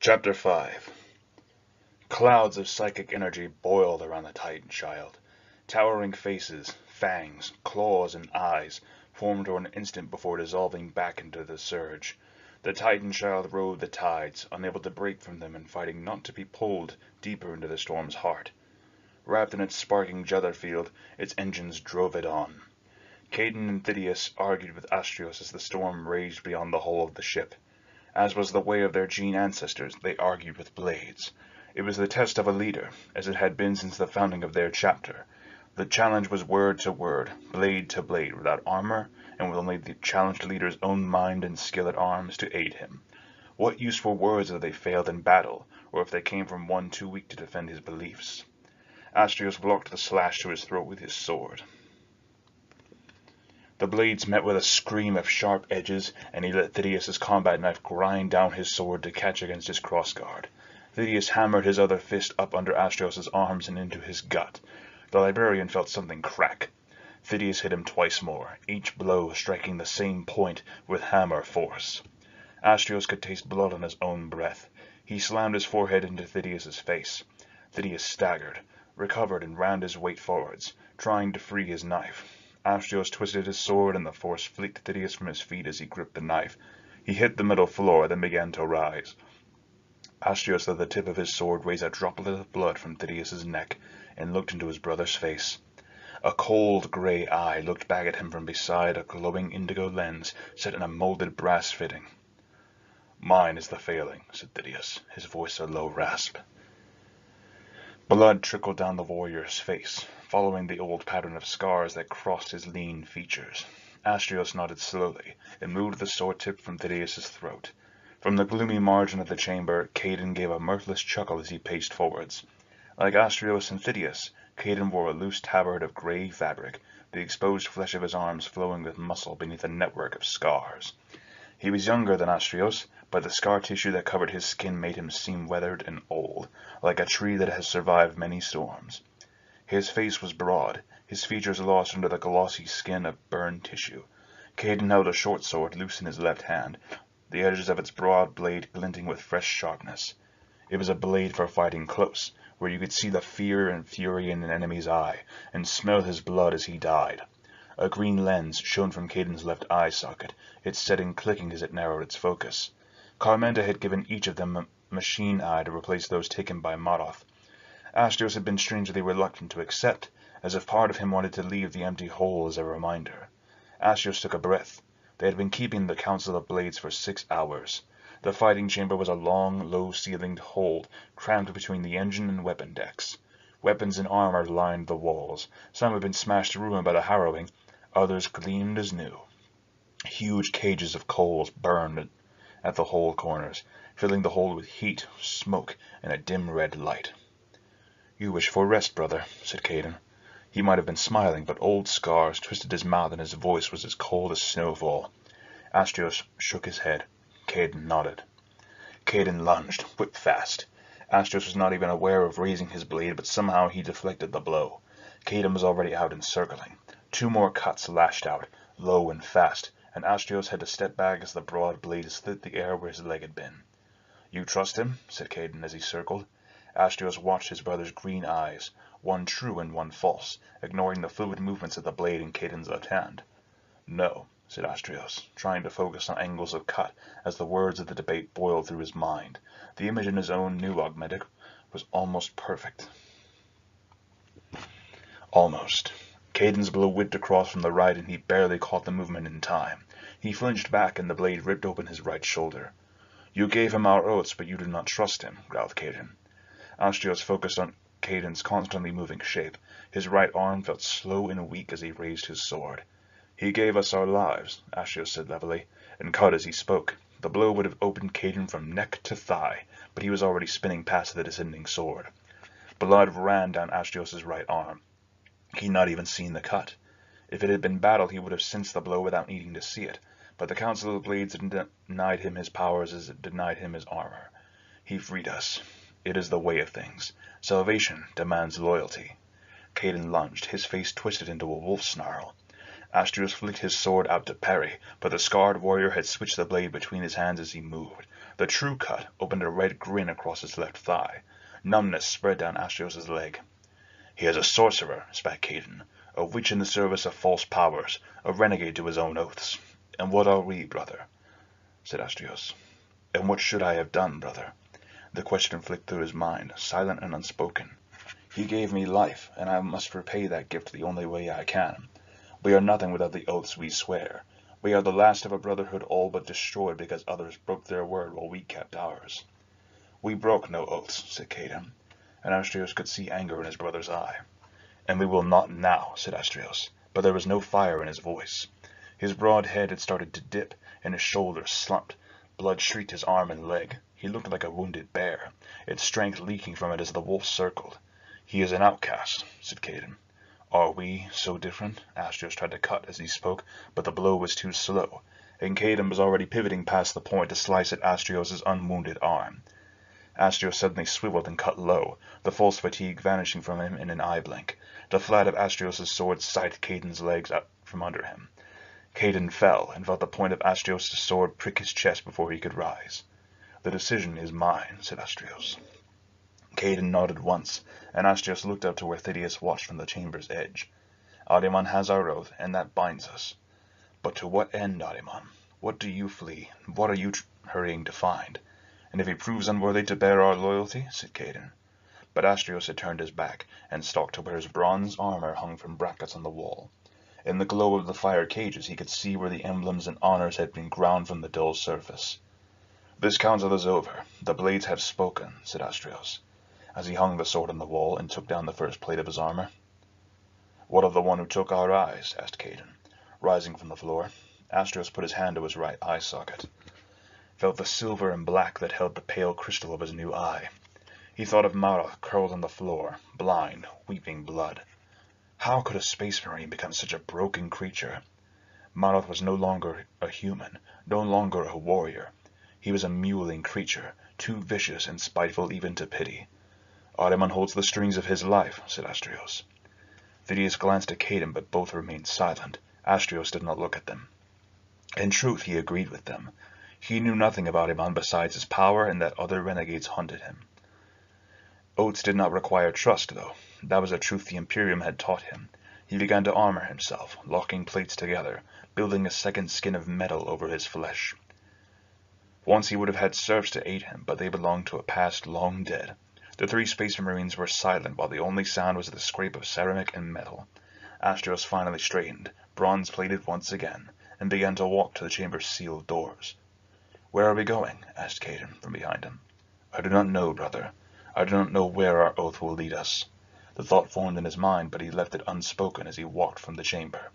Chapter 5. Clouds of psychic energy boiled around the Titan child. Towering faces, fangs, claws, and eyes formed for an instant before dissolving back into the surge. The Titan child rode the tides, unable to break from them and fighting not to be pulled deeper into the storm's heart. Wrapped in its sparking jether field, its engines drove it on. Caden and Thetis argued with Astrios as the storm raged beyond the hull of the ship. As was the way of their gene ancestors, they argued with blades. It was the test of a leader, as it had been since the founding of their chapter. The challenge was word to word, blade to blade, without armor, and with only the challenged leader's own mind and skill at arms to aid him. What use were words if they failed in battle, or if they came from one too weak to defend his beliefs? Astrios blocked the slash to his throat with his sword. The blades met with a scream of sharp edges, and he let Thetis' combat knife grind down his sword to catch against his crossguard. Thetis hammered his other fist up under Astrios' arms and into his gut. The librarian felt something crack. Thetis hit him twice more, each blow striking the same point with hammer force. Astrios could taste blood on his own breath. He slammed his forehead into Thetis' face. Thetis staggered, recovered, and ran his weight forwards, trying to free his knife. Astrios twisted his sword, and the force flicked Thetis from his feet as he gripped the knife. He hit the middle floor, then began to rise. Astrios let the tip of his sword raise a droplet of blood from Thetis' neck, and looked into his brother's face. A cold gray eye looked back at him from beside a glowing indigo lens set in a molded brass fitting. "Mine is the failing," said Thetis, his voice a low rasp. Blood trickled down the warrior's face, following the old pattern of scars that crossed his lean features. Astrios nodded slowly, and moved the sword tip from Thetis' throat. From the gloomy margin of the chamber, Caden gave a mirthless chuckle as he paced forwards. Like Astrios and Thetis, Caden wore a loose tabard of gray fabric, the exposed flesh of his arms flowing with muscle beneath a network of scars. He was younger than Astrios, but the scar tissue that covered his skin made him seem weathered and old, like a tree that has survived many storms. His face was broad, his features lost under the glossy skin of burned tissue. Caden held a short sword loose in his left hand, the edges of its broad blade glinting with fresh sharpness. It was a blade for fighting close, where you could see the fear and fury in an enemy's eye, and smell his blood as he died. A green lens shone from Caden's left eye socket, its setting clicking as it narrowed its focus. Carmenta had given each of them a machine eye to replace those taken by Maroth. Astrios had been strangely reluctant to accept, as if part of him wanted to leave the empty hole as a reminder. Astrios took a breath. They had been keeping the Council of Blades for 6 hours. The fighting chamber was a long, low-ceilinged hold, crammed between the engine and weapon decks. Weapons and armor lined the walls. Some had been smashed to ruin by the harrowing, others gleamed as new. Huge cages of coals burned at the hold corners, filling the hold with heat, smoke, and a dim red light. "You wish for rest, brother," said Caden. He might have been smiling, but old scars twisted his mouth and his voice was as cold as snowfall. Astrios shook his head. Caden nodded. Caden lunged, whip fast. Astrios was not even aware of raising his blade, but somehow he deflected the blow. Caden was already out and circling. 2 more cuts lashed out, low and fast, and Astrios had to step back as the broad blade slit the air where his leg had been. "You trust him?" said Caden as he circled. Astrios watched his brother's green eyes, one true and one false, ignoring the fluid movements of the blade in Caden's left hand. "No," said Astrios, trying to focus on angles of cut as the words of the debate boiled through his mind. The image in his own new augmetic was almost perfect. Almost. Caden's blow whipped across from the right, and he barely caught the movement in time. He flinched back, and the blade ripped open his right shoulder. "You gave him our oaths, but you do not trust him," growled Caden. Astrios focused on Caden's constantly moving shape. His right arm felt slow and weak as he raised his sword. "He gave us our lives," Astrios said levelly, and cut as he spoke. The blow would have opened Caden from neck to thigh, but he was already spinning past the descending sword. Blood ran down Astrios' right arm. He'd not even seen the cut. If it had been battle, he would have sensed the blow without needing to see it, but the Council of Blades had denied him his powers as it denied him his armor. He freed us. It is the way of things. Salvation demands loyalty. Caden lunged, his face twisted into a wolf snarl. Astrios flicked his sword out to parry, but the scarred warrior had switched the blade between his hands as he moved. The true cut opened a red grin across his left thigh. Numbness spread down Astrios' leg. "He is a sorcerer," spat Caden, "a witch in the service of false powers, a renegade to his own oaths." "And what are we, brother?" said Astrios. "And what should I have done, brother?" The question flicked through his mind, silent and unspoken. "He gave me life, and I must repay that gift the only way I can. We are nothing without the oaths we swear. We are the last of a brotherhood all but destroyed because others broke their word while we kept ours." "We broke no oaths," said Caden, and Astrios could see anger in his brother's eye. "And we will not now," said Astrios, but there was no fire in his voice. His broad head had started to dip, and his shoulders slumped. Blood streaked his arm and leg. He looked like a wounded bear, its strength leaking from it as the wolf circled. "He is an outcast," said Caden. "Are we so different?" Astrios tried to cut as he spoke, but the blow was too slow, and Caden was already pivoting past the point to slice at Astrios' unwounded arm. Astrios suddenly swiveled and cut low, the false fatigue vanishing from him in an eye blink. The flat of Astrios' sword scythed Caden's legs out from under him. Caden fell and felt the point of Astrios' sword prick his chest before he could rise. "The decision is mine," said Astrios. Caden nodded once, and Astrios looked up to where Theseus watched from the chamber's edge. "Ahriman has our oath, and that binds us. But to what end, Ahriman? What do you flee? What are you hurrying to find? And if he proves unworthy to bear our loyalty?" said Caden. But Astrios had turned his back, and stalked to where his bronze armor hung from brackets on the wall. In the glow of the fire cages he could see where the emblems and honors had been ground from the dull surface. "This council is over. The blades have spoken," said Astrios, as he hung the sword on the wall and took down the first plate of his armor. "What of the one who took our eyes?" asked Caden, rising from the floor. Astrios put his hand to his right eye socket, felt the silver and black that held the pale crystal of his new eye. He thought of Mara curled on the floor, blind, weeping blood. How could a space marine become such a broken creature? Marath was no longer a human, no longer a warrior. He was a mewling creature, too vicious and spiteful even to pity. "Ahriman holds the strings of his life," said Astrios. Theseus glanced at Caden, but both remained silent. Astrios did not look at them. In truth, he agreed with them. He knew nothing about Ahriman besides his power and that other renegades hunted him. Oaths did not require trust, though. That was a truth the Imperium had taught him. He began to armor himself, locking plates together, building a second skin of metal over his flesh. Once he would have had serfs to aid him, but they belonged to a past long dead. The three Space Marines were silent, while the only sound was the scrape of ceramic and metal. Astrios finally straightened, bronze-plated once again, and began to walk to the chamber's sealed doors. "Where are we going?" asked Caden from behind him. "I do not know, brother. I do not know where our oath will lead us." The thought formed in his mind, but he left it unspoken as he walked from the chamber.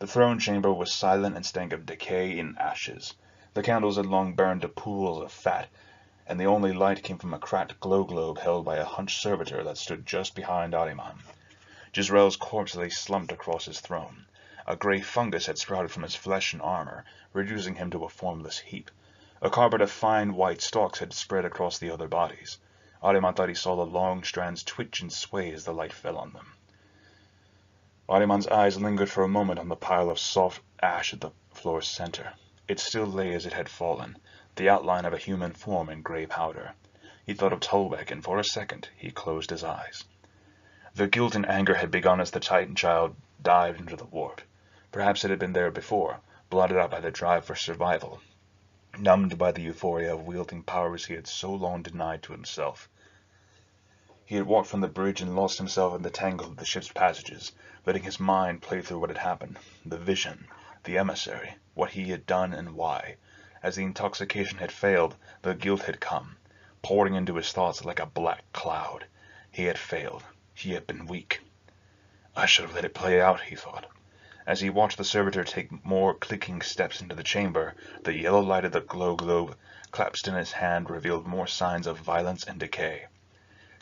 The throne chamber was silent and stank of decay and ashes. The candles had long burned to pools of fat, and the only light came from a cracked glow globe held by a hunched servitor that stood just behind Ahriman. Jezreel's corpse lay slumped across his throne. A gray fungus had sprouted from his flesh and armor, reducing him to a formless heap. A carpet of fine white stalks had spread across the other bodies. Ahriman thought he saw the long strands twitch and sway as the light fell on them. Ahriman's eyes lingered for a moment on the pile of soft ash at the floor's center. It still lay as it had fallen, the outline of a human form in gray powder. He thought of Tolbek, and for a second he closed his eyes. The guilt and anger had begun as the Titan child dived into the warp. Perhaps it had been there before, blotted out by the drive for survival, numbed by the euphoria of wielding powers he had so long denied to himself. He had walked from the bridge and lost himself in the tangle of the ship's passages, letting his mind play through what had happened, the vision, the emissary, what he had done and why. As the intoxication had failed, the guilt had come, pouring into his thoughts like a black cloud. He had failed. He had been weak. "I should have let it play out," he thought. As he watched the servitor take more clicking steps into the chamber, the yellow light of the glow globe, clasped in his hand, revealed more signs of violence and decay.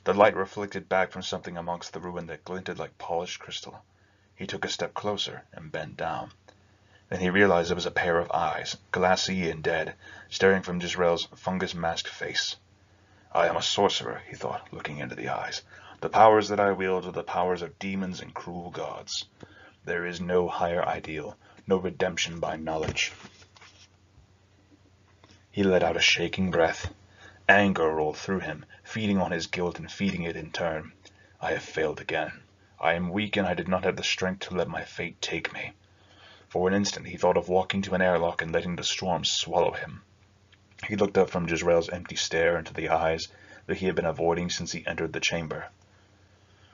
The light reflected back from something amongst the ruin that glinted like polished crystal. He took a step closer and bent down. Then he realized it was a pair of eyes, glassy and dead, staring from Jezreel's fungus-masked face. "I am a sorcerer," he thought, looking into the eyes. "The powers that I wield are the powers of demons and cruel gods. There is no higher ideal, no redemption by knowledge." He let out a shaking breath. Anger rolled through him, feeding on his guilt and feeding it in turn. I have failed again. I am weak and I did not have the strength to let my fate take me. For an instant he thought of walking to an airlock and letting the storm swallow him. He looked up from Jezreel's empty stare into the eyes that he had been avoiding since he entered the chamber.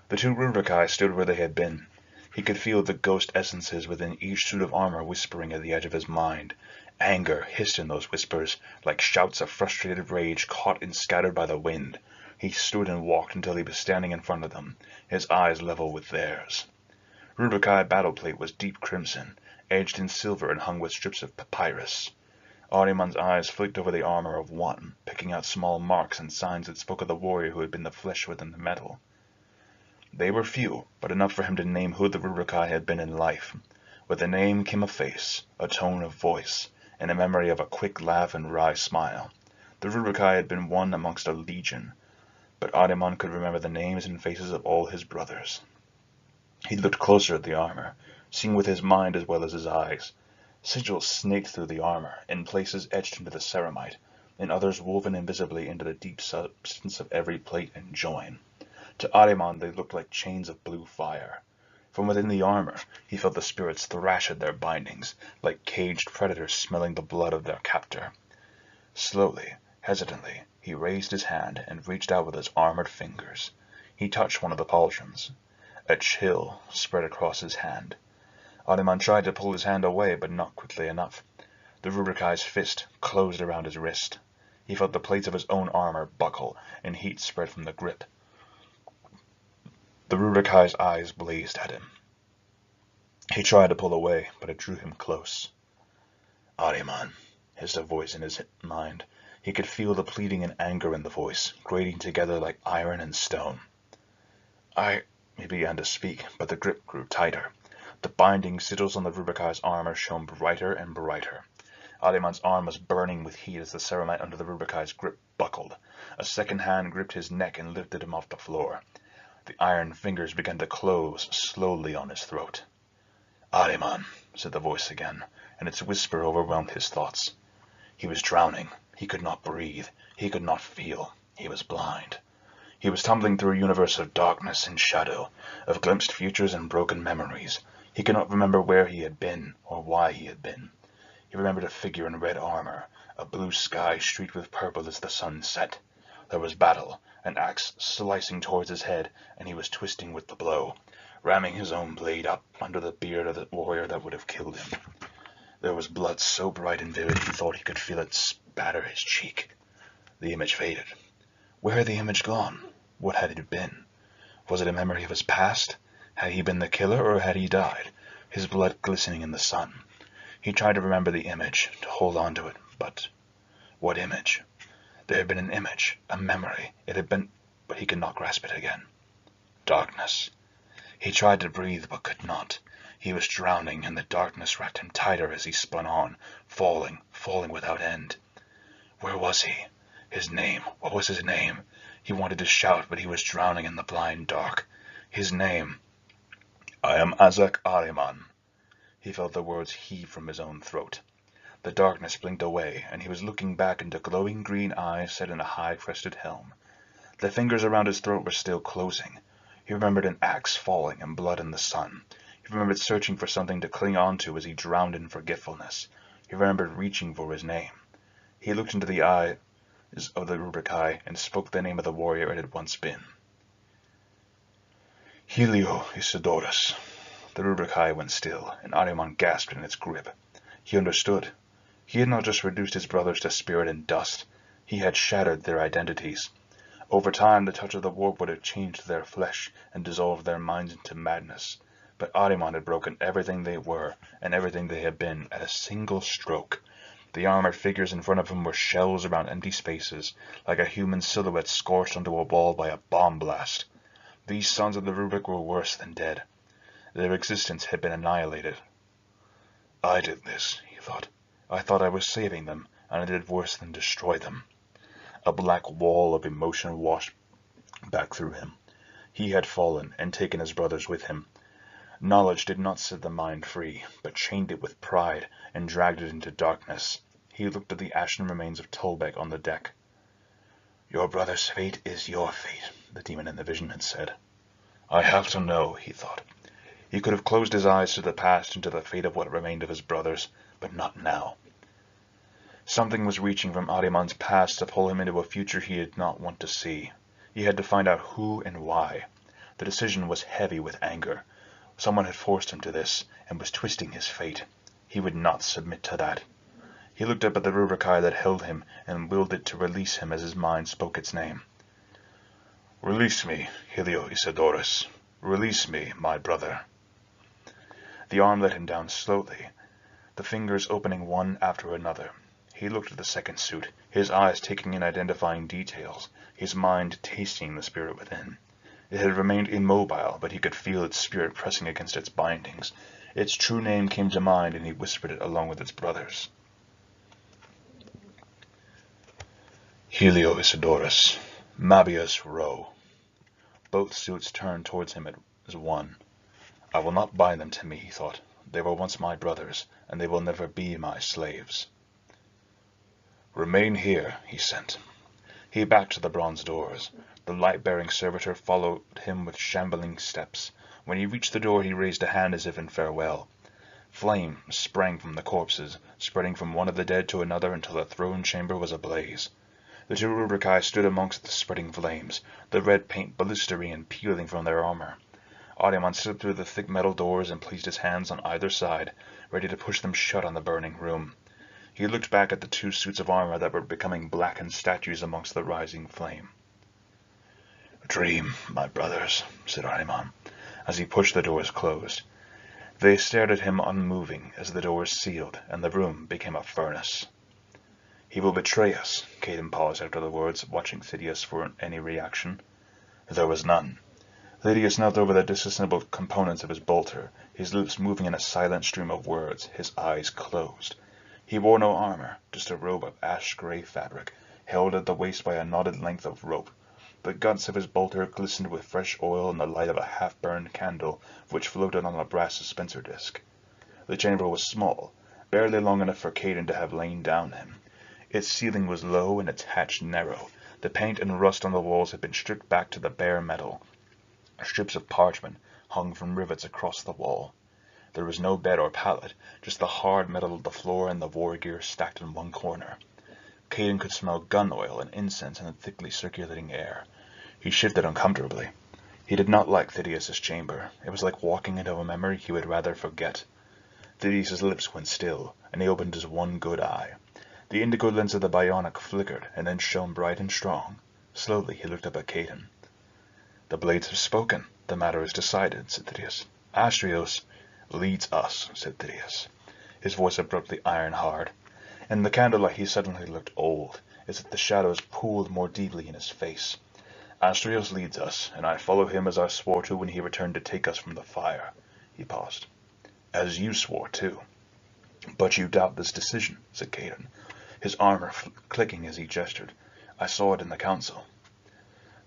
The two Rubrikai stood where they had been. He could feel the ghost essences within each suit of armor whispering at the edge of his mind. Anger hissed in those whispers, like shouts of frustrated rage caught and scattered by the wind. He stood and walked until he was standing in front of them, his eyes level with theirs. Rubrikai battle plate was deep crimson, edged in silver and hung with strips of papyrus. Ahriman's eyes flicked over the armor of one, picking out small marks and signs that spoke of the warrior who had been the flesh within the metal. They were few, but enough for him to name who the Rubrikai had been in life. With the name came a face, a tone of voice, and a memory of a quick laugh and wry smile. The Rubrikai had been one amongst a legion, but Ahriman could remember the names and faces of all his brothers. He looked closer at the armor, seeing with his mind as well as his eyes. Sigils snaked through the armor, in places etched into the ceramite, in others woven invisibly into the deep substance of every plate and join. To Ahriman they looked like chains of blue fire. From within the armor he felt the spirits thrash at their bindings, like caged predators smelling the blood of their captor. Slowly, hesitantly, he raised his hand and reached out with his armored fingers. He touched one of the pauldrons. A chill spread across his hand. Ahriman tried to pull his hand away, but not quickly enough. The Rubrikai's fist closed around his wrist. He felt the plates of his own armor buckle, and heat spread from the grip. The Rubrikai's eyes blazed at him. He tried to pull away, but it drew him close. Ahriman, hissed a voice in his mind. He could feel the pleading and anger in the voice, grating together like iron and stone. He began to speak, but the grip grew tighter. The binding sigils on the Rubrikai's armor shone brighter and brighter. Ahriman's arm was burning with heat as the ceramite under the Rubrikai's grip buckled. A second hand gripped his neck and lifted him off the floor. The iron fingers began to close slowly on his throat. Ahriman, said the voice again, and its whisper overwhelmed his thoughts. He was drowning. He could not breathe. He could not feel. He was blind. He was tumbling through a universe of darkness and shadow, of glimpsed futures and broken memories. He could not remember where he had been, or why he had been. He remembered a figure in red armor, a blue sky streaked with purple as the sun set. There was battle, an axe slicing towards his head, and he was twisting with the blow, ramming his own blade up under the beard of the warrior that would have killed him. There was blood so bright and vivid he thought he could feel it spatter his cheek. The image faded. Where had the image gone? What had it been? Was it a memory of his past? Had he been the killer, or had he died, his blood glistening in the sun? He tried to remember the image, to hold on to it, but what image? There had been an image, a memory. It had been, but he could not grasp it again. Darkness. He tried to breathe, but could not. He was drowning, and the darkness wrapped him tighter as he spun on, falling without end. Where was he? His name. What was his name? He wanted to shout, but he was drowning in the blind dark. His name. I am Azak Ahriman. He felt the words heave from his own throat. The darkness blinked away, and he was looking back into glowing green eyes set in a high-crested helm. The fingers around his throat were still closing. He remembered an axe falling and blood in the sun. He remembered searching for something to cling on to as he drowned in forgetfulness. He remembered reaching for his name. He looked into the eyes of the Rubrikai and spoke the name of the warrior it had once been. Helio Isidorus. The Rubrikai went still, and Ahriman gasped in its grip. He understood. He had not just reduced his brothers to spirit and dust. He had shattered their identities. Over time, the touch of the warp would have changed their flesh and dissolved their minds into madness. But Ahriman had broken everything they were and everything they had been at a single stroke. The armored figures in front of him were shells around empty spaces, like a human silhouette scorched onto a wall by a bomb blast. These sons of the Rubik were worse than dead. Their existence had been annihilated. I did this, he thought. I thought I was saving them, and I did worse than destroy them. A black wall of emotion washed back through him. He had fallen and taken his brothers with him. Knowledge did not set the mind free, but chained it with pride and dragged it into darkness. He looked at the ashen remains of Tolbeck on the deck. "Your brother's fate is your fate," the demon in the vision had said. I have to know, he thought. He could have closed his eyes to the past and to the fate of what remained of his brothers, but not now. Something was reaching from Ahriman's past to pull him into a future he did not want to see. He had to find out who and why. The decision was heavy with anger. Someone had forced him to this, and was twisting his fate. He would not submit to that. He looked up at the Rubrikai that held him, and willed it to release him as his mind spoke its name. "Release me, Helio Isidorus. Release me, my brother." The arm let him down slowly, the fingers opening one after another. He looked at the second suit, his eyes taking in identifying details, his mind tasting the spirit within. It had remained immobile, but he could feel its spirit pressing against its bindings. Its true name came to mind, and he whispered it along with its brothers. Helio Isidorus, Mabius Rho. Both suits turned towards him as one. I will not bind them to me, he thought. They were once my brothers, and they will never be my slaves. Remain here, he sent. He backed to the bronze doors. The light-bearing servitor followed him with shambling steps. When he reached the door, he raised a hand as if in farewell. Flame sprang from the corpses, spreading from one of the dead to another until the throne chamber was ablaze. The two Rubrikai stood amongst the spreading flames, the red paint blistering and peeling from their armor. Ahriman slipped through the thick metal doors and placed his hands on either side, ready to push them shut on the burning room. He looked back at the two suits of armor that were becoming blackened statues amongst the rising flame. "Dream, my brothers," said Ahriman, as he pushed the doors closed. They stared at him unmoving as the doors sealed, and the room became a furnace. "He will betray us." Caden paused after the words, watching Thidius for any reaction. There was none. Thidius knelt over the disassembled components of his bolter, his lips moving in a silent stream of words, his eyes closed. He wore no armor, just a robe of ash-gray fabric, held at the waist by a knotted length of rope. The guts of his bolter glistened with fresh oil in the light of a half-burned candle which floated on a brass dispenser disc. The chamber was small, barely long enough for Caden to have lain down in. Its ceiling was low and its hatch narrow. The paint and rust on the walls had been stripped back to the bare metal. Strips of parchment hung from rivets across the wall. There was no bed or pallet, just the hard metal of the floor and the war gear stacked in one corner. Caden could smell gun oil and incense in the thickly circulating air. He shifted uncomfortably. He did not like Thidius's chamber. It was like walking into a memory he would rather forget. Thidius's lips went still, and he opened his one good eye. The indigo lens of the bionic flickered, and then shone bright and strong. Slowly he looked up at Caden. "The blades have spoken. The matter is decided," said Thidius. "Astrios leads us," said Thidius, his voice abruptly iron-hard. In the candlelight he suddenly looked old, as if the shadows pooled more deeply in his face. "Astrios leads us, and I follow him as I swore to when he returned to take us from the fire." He paused. "As you swore, too." "But you doubt this decision," said Caden, his armor clicking as he gestured. "I saw it in the council."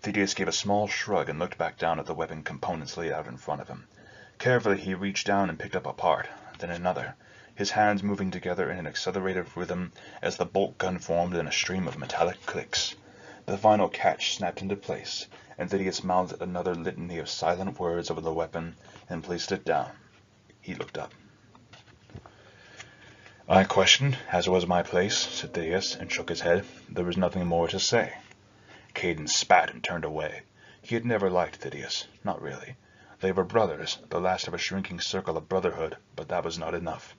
Thidius gave a small shrug and looked back down at the weapon components laid out in front of him. Carefully he reached down and picked up a part, then another, his hands moving together in an accelerated rhythm as the bolt gun formed in a stream of metallic clicks. The final catch snapped into place, and Thidius mouthed another litany of silent words over the weapon and placed it down. He looked up. "I questioned, as was my place," said Thidius, and shook his head. There was nothing more to say. Caden spat and turned away. He had never liked Thidius, not really. They were brothers, the last of a shrinking circle of brotherhood, but that was not enough.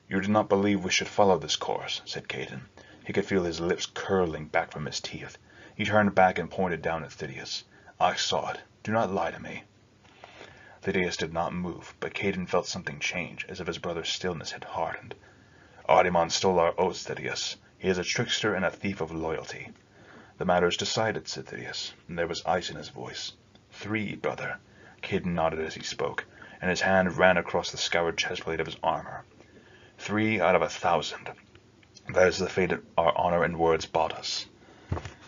"You do not believe we should follow this course," said Caden. He could feel his lips curling back from his teeth. He turned back and pointed down at Thidius. "I saw it. Do not lie to me." Thidius did not move, but Caden felt something change, as if his brother's stillness had hardened. "Ahriman stole our oaths, Thidius. He is a trickster and a thief of loyalty." "The matter is decided," said Thidius, and there was ice in his voice. "3, brother." Caden nodded as he spoke, and his hand ran across the scoured chestplate of his armor. 3 out of 1,000. That is the fate our honor and words bought us.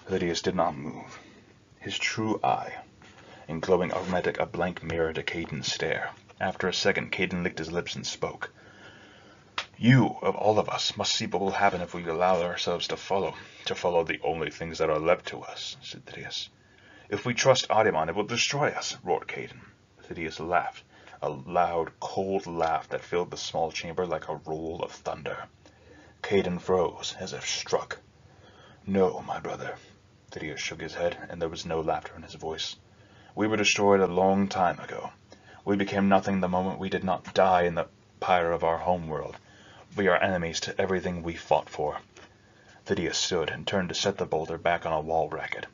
Thidius did not move. His true eye, in glowing aromatic a blank mirror to Caden's stare. After a second, Caden licked his lips and spoke. You, of all of us, must see what will happen if we allow ourselves to follow the only things that are left to us, said Thaddeus. If we trust Ahriman, it will destroy us, roared Caden. Thaddeus laughed, a loud, cold laugh that filled the small chamber like a roll of thunder. Caden froze, as if struck. No, my brother. Thaddeus shook his head, and there was no laughter in his voice. We were destroyed a long time ago. We became nothing the moment we did not die in the pyre of our home world. We are enemies to everything we fought for. Thaddeus stood and turned to set the boulder back on a wall bracket.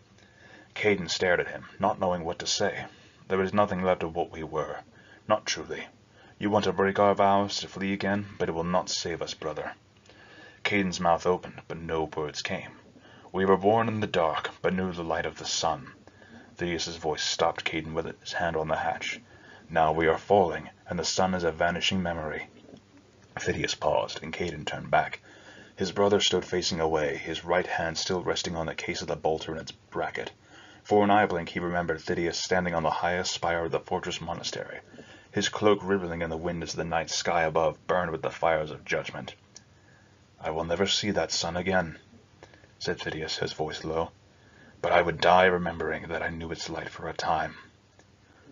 Caden stared at him, not knowing what to say. There was nothing left of what we were. Not truly. You want to break our vows, to flee again, but it will not save us, brother. Caden's mouth opened, but no words came. We were born in the dark, but knew the light of the sun. Thaddeus's voice stopped Caden with his hand on the hatch. Now we are falling, and the sun is a vanishing memory. Thaddeus paused, and Caden turned back. His brother stood facing away, his right hand still resting on the case of the bolter in its bracket. For an eye blink he remembered Thaddeus standing on the highest spire of the fortress monastery, his cloak rippling in the wind as the night sky above burned with the fires of judgment. I will never see that sun again, said Thaddeus, his voice low, but I would die remembering that I knew its light for a time.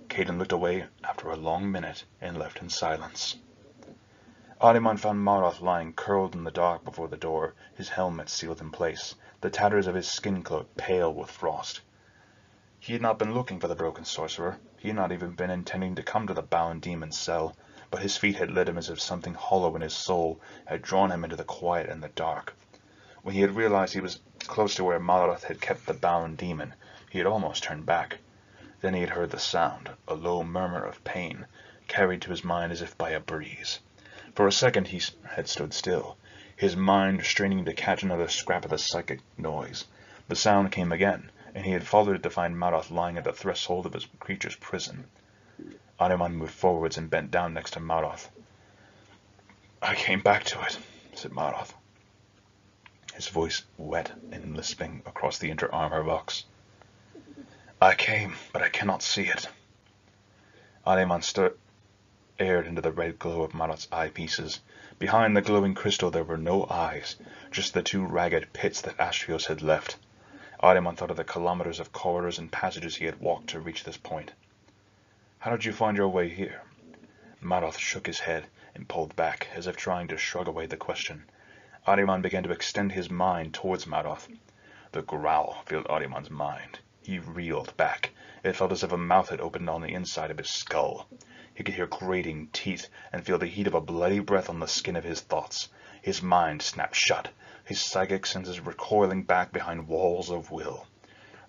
Caden looked away after a long minute and left in silence. Ahriman found Maroth lying curled in the dark before the door, his helmet sealed in place, the tatters of his skin cloak pale with frost. He had not been looking for the broken sorcerer. He had not even been intending to come to the bound demon's cell, but his feet had led him as if something hollow in his soul had drawn him into the quiet and the dark. When he had realized he was close to where Maroth had kept the bound demon, he had almost turned back. Then he had heard the sound, a low murmur of pain, carried to his mind as if by a breeze. For a second he had stood still, his mind straining to catch another scrap of the psychic noise. The sound came again, and he had followed it to find Maroth lying at the threshold of his creature's prison. Ahriman moved forwards and bent down next to Maroth. I came back to it, said Maroth, his voice wet and lisping across the inner armor box. I came, but I cannot see it. Ahriman stared into the red glow of Maroth's eyepieces. Behind the glowing crystal there were no eyes, just the two ragged pits that Astrios had left. Ahriman thought of the kilometers of corridors and passages he had walked to reach this point. How did you find your way here? Maroth shook his head and pulled back, as if trying to shrug away the question. Ahriman began to extend his mind towards Maroth. The growl filled Ahriman's mind. He reeled back. It felt as if a mouth had opened on the inside of his skull. He could hear grating teeth and feel the heat of a bloody breath on the skin of his thoughts. His mind snapped shut, his psychic senses recoiling back behind walls of will.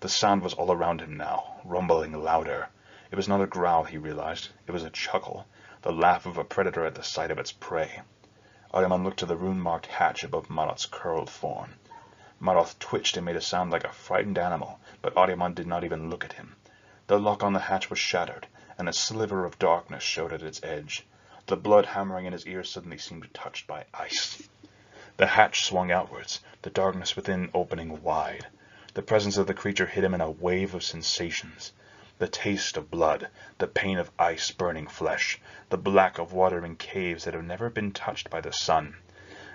The sound was all around him now, rumbling louder. It was not a growl, he realized. It was a chuckle, the laugh of a predator at the sight of its prey. Ahriman looked to the rune-marked hatch above Maroth's curled form. Maroth twitched and made a sound like a frightened animal, but Ahriman did not even look at him. The lock on the hatch was shattered, and a sliver of darkness showed at its edge. The blood hammering in his ears suddenly seemed touched by ice. The hatch swung outwards, the darkness within opening wide. The presence of the creature hit him in a wave of sensations. The taste of blood, the pain of ice burning flesh, the black of water in caves that have never been touched by the sun.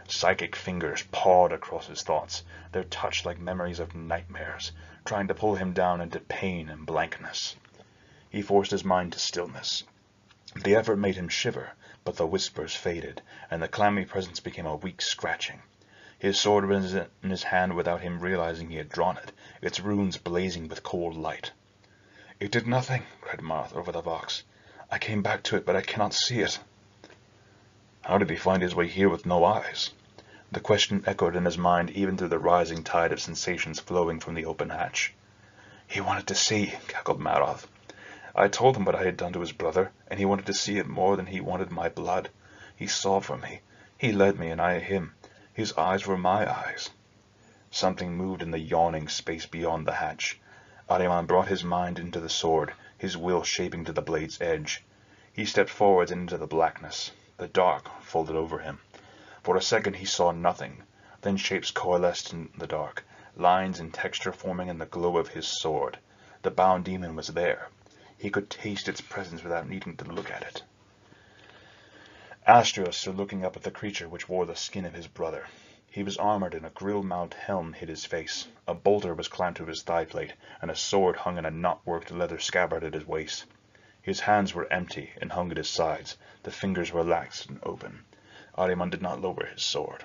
Psychic fingers pawed across his thoughts, their touch like memories of nightmares, trying to pull him down into pain and blankness. He forced his mind to stillness. The effort made him shiver, but the whispers faded, and the clammy presence became a weak scratching. His sword was in his hand without him realizing he had drawn it, its runes blazing with cold light. It did nothing, cried Maroth over the box. I came back to it, but I cannot see it. How did he find his way here with no eyes? The question echoed in his mind even through the rising tide of sensations flowing from the open hatch. He wanted to see, cackled Maroth. I told him what I had done to his brother, and he wanted to see it more than he wanted my blood. He saw for me. He led me, and I him. His eyes were my eyes. Something moved in the yawning space beyond the hatch. Ahriman brought his mind into the sword, his will shaping to the blade's edge. He stepped forwards into the blackness. The dark folded over him. For a second he saw nothing. Then shapes coalesced in the dark, lines and texture forming in the glow of his sword. The bound demon was there. He could taste its presence without needing to look at it. Astrios stood looking up at the creature which wore the skin of his brother. He was armored, and a grill-mounted helm hid his face. A bolter was clamped to his thigh plate, and a sword hung in a knot-worked leather scabbard at his waist. His hands were empty and hung at his sides. The fingers were lax and open. Ahriman did not lower his sword.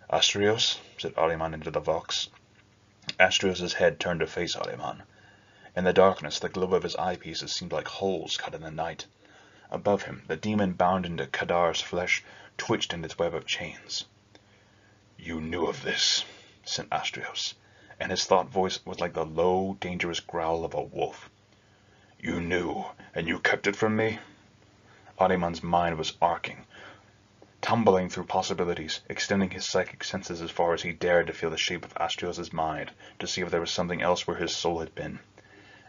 "Astrios," said Ahriman into the vox. Astrios' head turned to face Ahriman. In the darkness, the glow of his eyepieces seemed like holes cut in the night. Above him, the demon bound into Kadar's flesh twitched in its web of chains. "You knew of this," said Astrios, and his thought voice was like the low, dangerous growl of a wolf. "You knew, and you kept it from me?" Ahriman's mind was arcing, tumbling through possibilities, extending his psychic senses as far as he dared to feel the shape of Astrios' mind, to see if there was something else where his soul had been.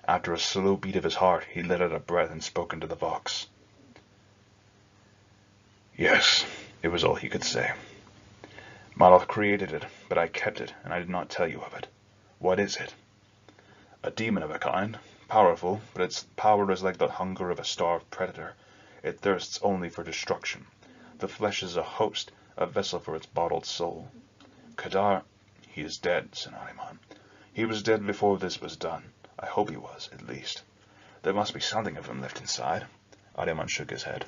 After a slow beat of his heart, he let out a breath and spoke into the vox. "Yes," it was all he could say. "Maloth created it, but I kept it, and I did not tell you of it. What is it?" "A demon of a kind, powerful, but its power is like the hunger of a starved predator. It thirsts only for destruction. The flesh is a host, a vessel for its bottled soul. Kadar, he is dead," said Ahriman. "He was dead before this was done. I hope he was, at least. There must be something of him left inside." Ahriman shook his head.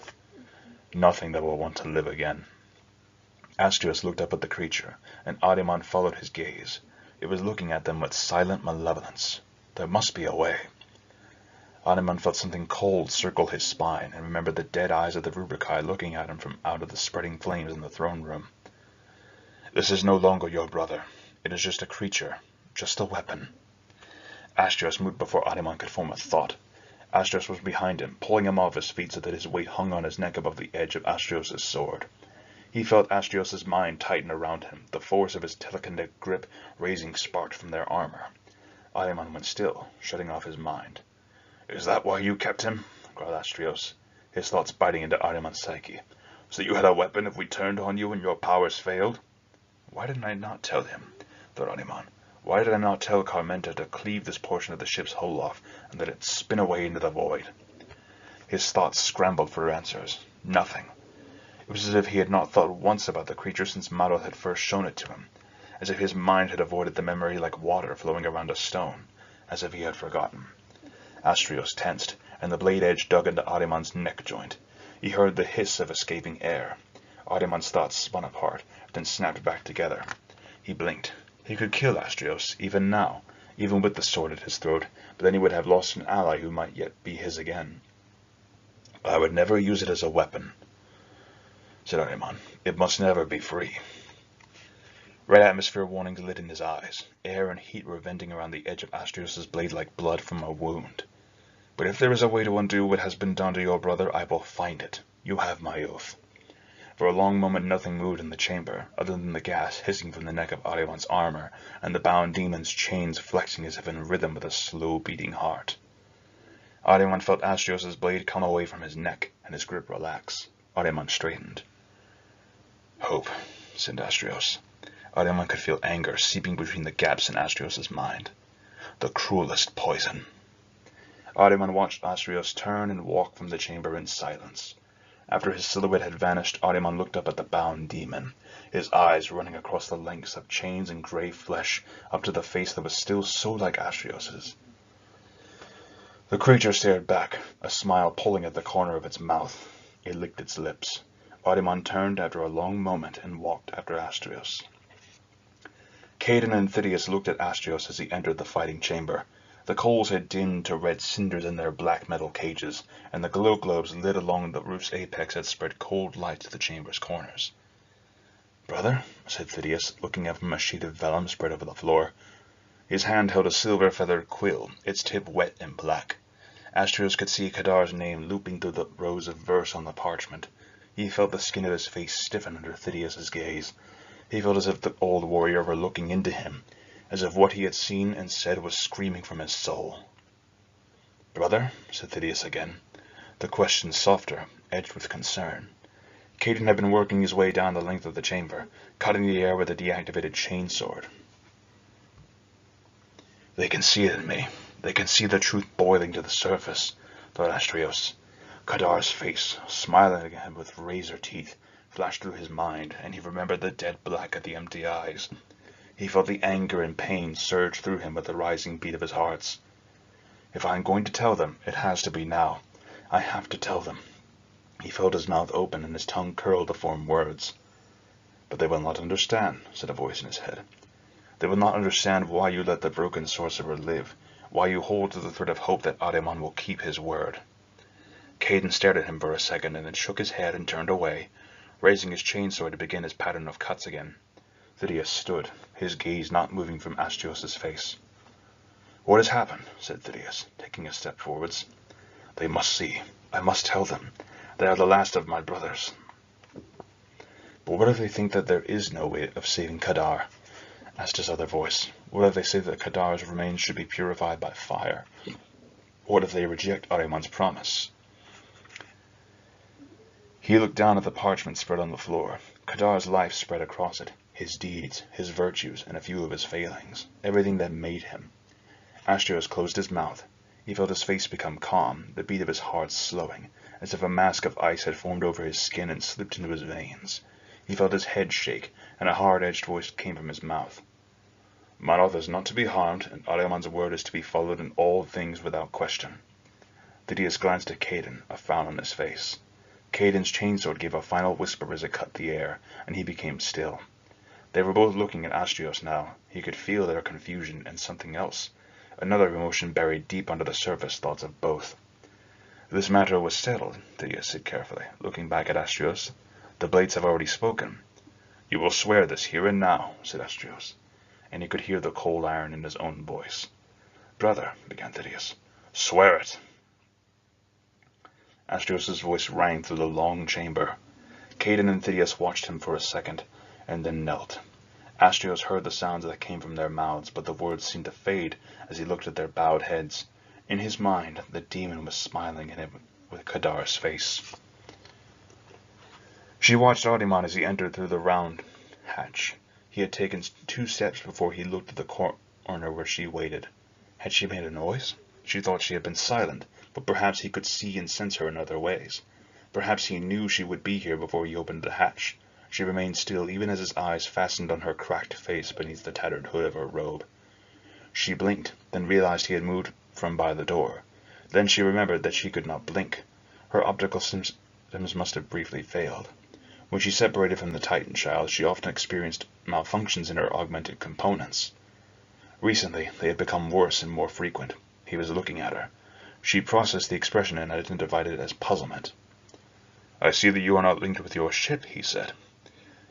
"Nothing that will want to live again." Astrios looked up at the creature, and Ahriman followed his gaze. It was looking at them with silent malevolence. There must be a way. Ahriman felt something cold circle his spine, and remembered the dead eyes of the Rubrikai looking at him from out of the spreading flames in the throne room. "This is no longer your brother. It is just a creature, just a weapon." Astrios moved before Ahriman could form a thought. Astrios was behind him, pulling him off his feet so that his weight hung on his neck above the edge of Astrios' sword. He felt Astrios' mind tighten around him, the force of his telekinetic grip raising sparks from their armor. Ahriman went still, shutting off his mind. "Is that why you kept him?" growled Astrios, his thoughts biting into Ahriman's psyche. "So you had a weapon if we turned on you and your powers failed?" "Why did I not tell him?" thought Ahriman. "Why did I not tell Carmenta to cleave this portion of the ship's hull off and let it spin away into the void?" His thoughts scrambled for answers. Nothing. It was as if he had not thought once about the creature since Maloth had first shown it to him, as if his mind had avoided the memory like water flowing around a stone, as if he had forgotten. Astrios tensed, and the blade edge dug into Ahriman's neck joint. He heard the hiss of escaping air. Ahriman's thoughts spun apart, then snapped back together. He blinked. He could kill Astrios, even now, even with the sword at his throat, but then he would have lost an ally who might yet be his again. "I would never use it as a weapon," said Ahriman. "It must never be free." Red atmosphere warnings lit in his eyes. Air and heat were venting around the edge of Astrios' blade like blood from a wound. "But if there is a way to undo what has been done to your brother, I will find it. You have my oath." For a long moment nothing moved in the chamber, other than the gas hissing from the neck of Ahriman's armor, and the bound demon's chains flexing as if in rhythm with a slow-beating heart. Ahriman felt Astrios' blade come away from his neck, and his grip relax. Ahriman straightened. "Hope," said Astrios. Ahriman could feel anger seeping between the gaps in Astrios' mind. The cruelest poison. Ahriman watched Astrios turn and walk from the chamber in silence. After his silhouette had vanished, Ahriman looked up at the bound demon, his eyes running across the lengths of chains and grey flesh up to the face that was still so like Astrios'. The creature stared back, a smile pulling at the corner of its mouth. It licked its lips. Ahriman turned after a long moment and walked after Astrios. Caden and Phidias looked at Astrios as he entered the fighting chamber. The coals had dimmed to red cinders in their black metal cages, and the glow globes lit along the roof's apex had spread cold light to the chamber's corners. "Brother," said Phidias, looking up from a sheet of vellum spread over the floor. His hand held a silver-feathered quill, its tip wet and black. Astrios could see Kadar's name looping through the rows of verse on the parchment. He felt the skin of his face stiffen under Phidias' gaze. He felt as if the old warrior were looking into him, as if what he had seen and said was screaming from his soul. "Brother," said Phidias again, the question softer, edged with concern. Caden had been working his way down the length of the chamber, cutting the air with a deactivated chainsword. "They can see it in me. They can see the truth boiling to the surface," thought Astrios. Kadar's face, smiling at him with razor teeth, flashed through his mind, and he remembered the dead black of the empty eyes. He felt the anger and pain surge through him with the rising beat of his heart. If I am going to tell them, it has to be now. I have to tell them. He felt his mouth open and his tongue curl to form words. But they will not understand, said a voice in his head. They will not understand why you let the broken sorcerer live, why you hold to the thread of hope that Ahriman will keep his word. Caden stared at him for a second and then shook his head and turned away, raising his chainsword to begin his pattern of cuts again. Thidius stood, his gaze not moving from Astrios' face. What has happened? Said Thidius, taking a step forwards. They must see. I must tell them. They are the last of my brothers. But what if they think that there is no way of saving Kadar? Asked his other voice. What if they say that Kadar's remains should be purified by fire? What if they reject Ahriman's promise? He looked down at the parchment spread on the floor. Kadar's life spread across it, his deeds, his virtues, and a few of his failings, everything that made him. Astrios closed his mouth. He felt his face become calm, the beat of his heart slowing, as if a mask of ice had formed over his skin and slipped into his veins. He felt his head shake, and a hard-edged voice came from his mouth. Marath is not to be harmed, and Ahriman's word is to be followed in all things without question. Thidius glanced at Caden, a frown on his face. Caden's chainsword gave a final whisper as it cut the air, and he became still. They were both looking at Astrios now. He could feel their confusion and something else. Another emotion buried deep under the surface thoughts of both. This matter was settled, Thidius said carefully, looking back at Astrios. The blades have already spoken. You will swear this here and now, said Astrios, and he could hear the cold iron in his own voice. Brother, began Thidius. Swear it. Astrios' voice rang through the long chamber. Caden and Thidius watched him for a second, and then knelt. Astrios heard the sounds that came from their mouths, but the words seemed to fade as he looked at their bowed heads. In his mind, the demon was smiling at him with Kadar's face. She watched Ahriman as he entered through the round hatch. He had taken 2 steps before he looked at the corner where she waited. Had she made a noise? She thought she had been silent, but perhaps he could see and sense her in other ways. Perhaps he knew she would be here before he opened the hatch. She remained still even as his eyes fastened on her cracked face beneath the tattered hood of her robe. She blinked, then realized he had moved from by the door. Then she remembered that she could not blink. Her optical systems must have briefly failed. When she separated from the Titan child, she often experienced malfunctions in her augmented components. Recently, they had become worse and more frequent. He was looking at her. She processed the expression and identified it as puzzlement. I see that you are not linked with your ship, he said.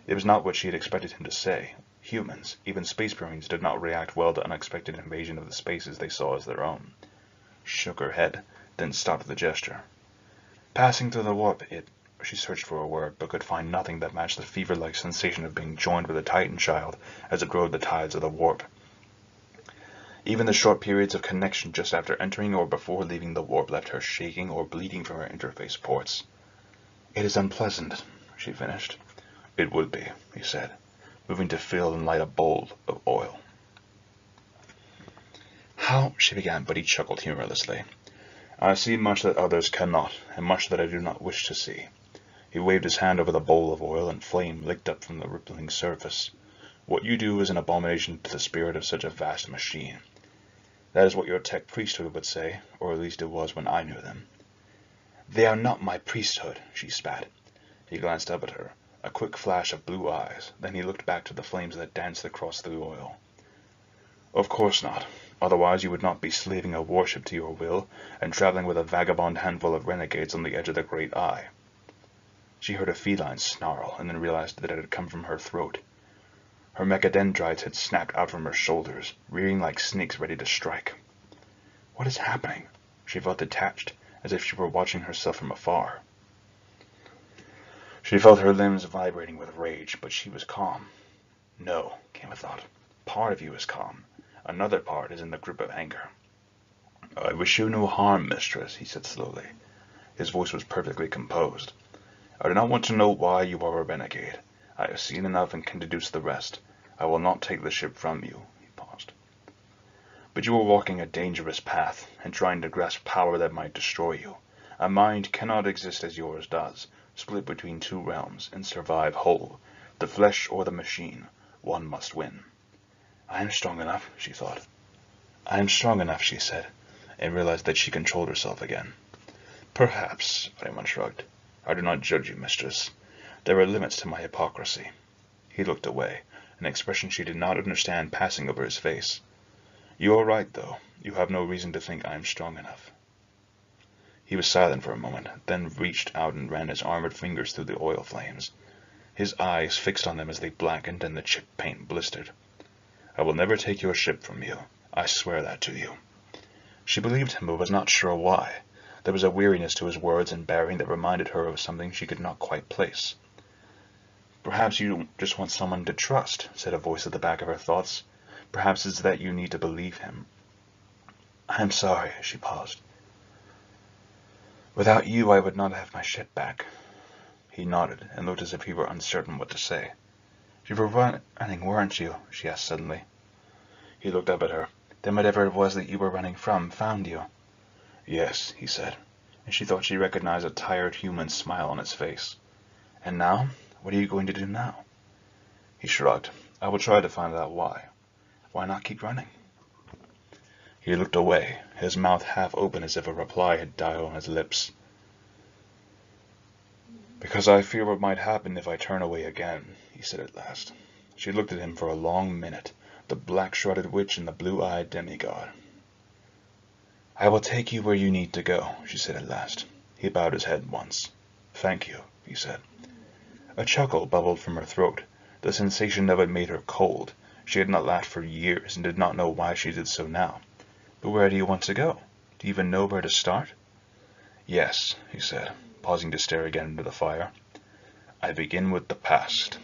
It was not what she had expected him to say. Humans, even space marines, did not react well to unexpected invasion of the spaces they saw as their own. She shook her head, then stopped the gesture. Passing through the warp, she searched for a word, but could find nothing that matched the fever-like sensation of being joined with a Titan child as it rode the tides of the warp. Even the short periods of connection just after entering or before leaving the warp left her shaking or bleeding from her interface ports. It is unpleasant, she finished. It would be, he said, moving to fill and light a bowl of oil. How, she began, but he chuckled humorlessly. I see much that others cannot, and much that I do not wish to see. He waved his hand over the bowl of oil, and flame licked up from the rippling surface. What you do is an abomination to the spirit of such a vast machine. That is what your tech priesthood would say, or at least it was when I knew them. They are not my priesthood, she spat. He glanced up at her, a quick flash of blue eyes, then he looked back to the flames that danced across the oil. Of course not. Otherwise you would not be slaving a warship to your will, and traveling with a vagabond handful of renegades on the edge of the Great Eye. She heard a feline snarl, and then realized that it had come from her throat. Her mechadendrites had snapped out from her shoulders, rearing like snakes ready to strike. What is happening? She felt detached, as if she were watching herself from afar. She felt her limbs vibrating with rage, but she was calm. No, came a thought. Part of you is calm. Another part is in the grip of anger. I wish you no harm, mistress, he said slowly. His voice was perfectly composed. I do not want to know why you are a renegade. I have seen enough and can deduce the rest. I will not take the ship from you. He paused. But you are walking a dangerous path, and trying to grasp power that might destroy you. A mind cannot exist as yours does, split between two realms, and survive whole. The flesh or the machine, one must win. I am strong enough, she thought. I am strong enough, she said, and realized that she controlled herself again. Perhaps, Ahriman shrugged. I do not judge you, mistress. There are limits to my hypocrisy. He looked away, an expression she did not understand passing over his face. You are right, though. You have no reason to think I am strong enough. He was silent for a moment, then reached out and ran his armored fingers through the oil flames. His eyes fixed on them as they blackened and the chip paint blistered. I will never take your ship from you. I swear that to you. She believed him, but was not sure why. There was a weariness to his words and bearing that reminded her of something she could not quite place. Perhaps you just want someone to trust, said a voice at the back of her thoughts. Perhaps it's that you need to believe him. I am sorry, she paused. Without you, I would not have my ship back. He nodded and looked as if he were uncertain what to say. You were running, weren't you? She asked suddenly. He looked up at her. Then whatever it was that you were running from found you. Yes, he said, and she thought she recognized a tired human smile on his face. And now? What are you going to do now? He shrugged. I will try to find out why. Why not keep running? He looked away, his mouth half open as if a reply had died on his lips. Because I fear what might happen if I turn away again, he said at last. She looked at him for a long minute, the black-shrouded witch and the blue-eyed demigod. I will take you where you need to go, she said at last. He bowed his head once. Thank you, he said. A chuckle bubbled from her throat. The sensation of it made her cold. She had not laughed for years and did not know why she did so now. But where do you want to go? Do you even know where to start? Yes, he said, pausing to stare again into the fire. I begin with the past.